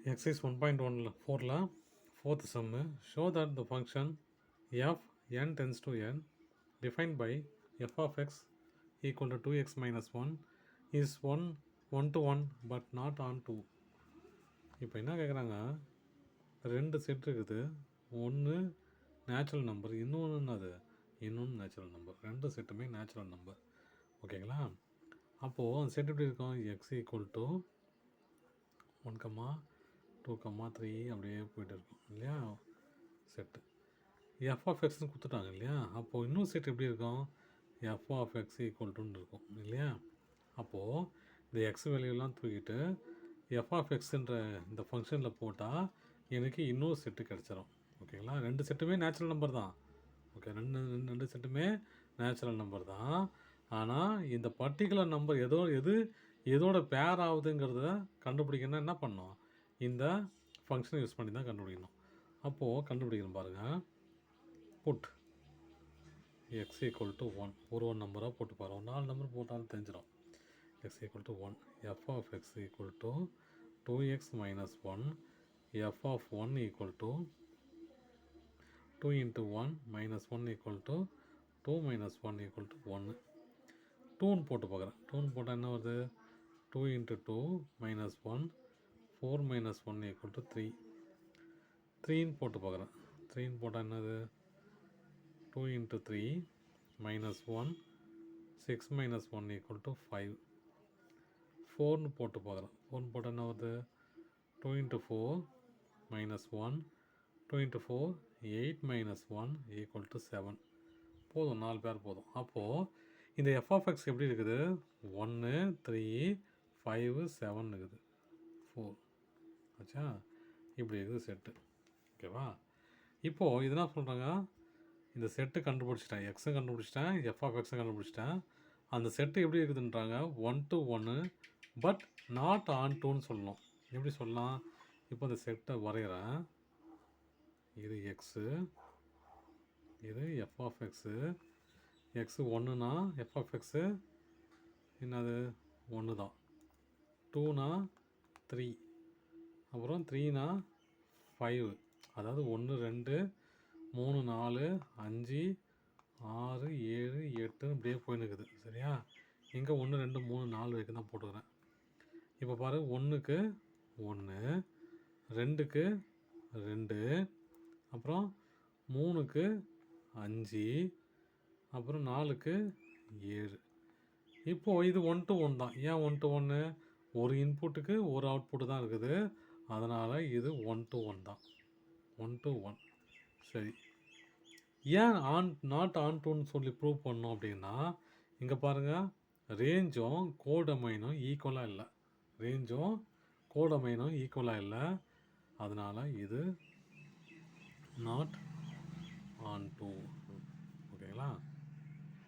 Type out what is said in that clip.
Exercise 1.14 fourth sum. Show that the function f n tends to n defined by f of x equal to 2x minus 1 is 1 to 1 but not on 2. இப்போ என்ன கேட்குறாங்க, ரெண்டு set இருக்குது. ஒன்று natural number, இன்னொன்று natural number. ரெண்டு செட்டுமே natural number. ஓகேங்களா? அப்போது அந்த செட் எப்படி இருக்கும்? எக்ஸ் ஈக்குவல் டு 1, 2, 3 அப்படியே போய்ட்டு இருக்கும் இல்லையா செட்டு. எஃப் ஆஃப் எக்ஸ்னு கொடுத்துட்டாங்க இல்லையா? அப்போது இன்னும் செட் எப்படி இருக்கும்? எஃப் ஆஃப் எக்ஸ் ஈக்குவல் டுன்னு இருக்கும் இல்லையா? அப்போது இந்த எக்ஸ் வேல்யூலாம் தூக்கிட்டு எஃப் ஆஃப் எக்ஸுன்ற இந்த ஃபங்க்ஷனில் போட்டால் எனக்கு இன்னொரு செட்டு கிடச்சிரும். ஓகேங்களா? ரெண்டு செட்டுமே நேச்சுரல் நம்பர் தான். ஓகே, ரெண்டு செட்டுமே நேச்சுரல் நம்பர் தான். ஆனால் இந்த பர்டிகுலர் நம்பர் எதோட பேர் ஆகுதுங்கிறத கண்டுபிடிக்கணும்னா என்ன பண்ணணும்? இந்த ஃபங்க்ஷனை யூஸ் பண்ணி தான் கண்டுபிடிக்கணும். அப்போது கண்டுபிடிக்கணும் பாருங்கள். புட் எக்ஸ் ஈக்குவல் டு 1 ஒரு நம்பராக போட்டு பாருங்கள். 4 நம்பர் போட்டாலும் தெரிஞ்சிடும். X equal to 1 f of x equal to 2x minus 1 f of 1 equal to 2 into 1 minus 1 equal to 2 minus 1 equal to 1. 2 போட்டு பார்க்குறேன். 2 போட்டால் என்ன வருது? 2 into 2 minus 1 4 minus 1 equal to 3. 3 போட்டு பார்க்குறேன். 3 போட்டால் என்னது? 2 into 3 minus 1 6 minus 1 equal to 5. 4 போட்டு பார்க்குறேன். 4 போட்டால் என்ன வருது? 2 into 4 minus 1 2 into 4 8 minus 1 equal to 7. போதும், 4 பேர் போதும். அப்போது இந்த எஃப் ஆஃப் எக்ஸ் எப்படி இருக்குது? 1 3 5 7 இருக்குது. 4 ஆச்சா? இப்படி இருக்குது செட்டு. ஓகேவா? இப்போது இது என்ன சொல்கிறாங்க? இந்த செட்டு கண்டுபிடிச்சிட்டேன், எக்ஸும் கண்டுபிடிச்சிட்டேன், எஃப் ஆஃப் எக்ஸும் கண்டுபிடிச்சிட்டேன். அந்த செட்டு எப்படி இருக்குதுன்றாங்க? 1 to 1 பட் நாட் ஆன் 2ன்னு சொல்லணும். எப்படி சொல்லலாம்? இப்போ இந்த செட்டை வரைகிறேன். இது எக்ஸு, இது எஃப் ஆஃப் எக்ஸு. எக்ஸு 1னா எஃப் ஆஃப் எக்ஸு என்னது? 1 தான். 2னா 3, அப்புறம் 3னா 5. அதாவது 1 2 3 4 5 6 7 8 இப்படியே போயின்னு இருக்குது. சரியா? இங்கே 1 2 3 4 வரைக்கும் தான் போட்டுக்கிறேன். இப்போ பாரு, 1க்கு 1, 2க்கு 2, அப்புறம் 3க்கு 5, அப்புறம் 4க்கு 7. இப்போது இது 1 to 1 தான். ஏன் 1 to 1? ஒரு இன்புட்டுக்கு ஒரு அவுட்புட்டு தான் இருக்குது. அதனால் இது 1 to 1 தான். 1 to 1. சரி, ஏன் நாட் ஆன் டூன்னு சொல்லி ப்ரூவ் பண்ணோம் அப்படின்னா, இங்கே பாருங்கள், ரேஞ்சும் கோடமைனும் ஈக்குவலாக இல்லை. ரேஞ்சும் கோடமைனும் ஈக்குவலாக இல்லை. அதனால் இது நாட் ஆன் டூ. ஓகேங்களா?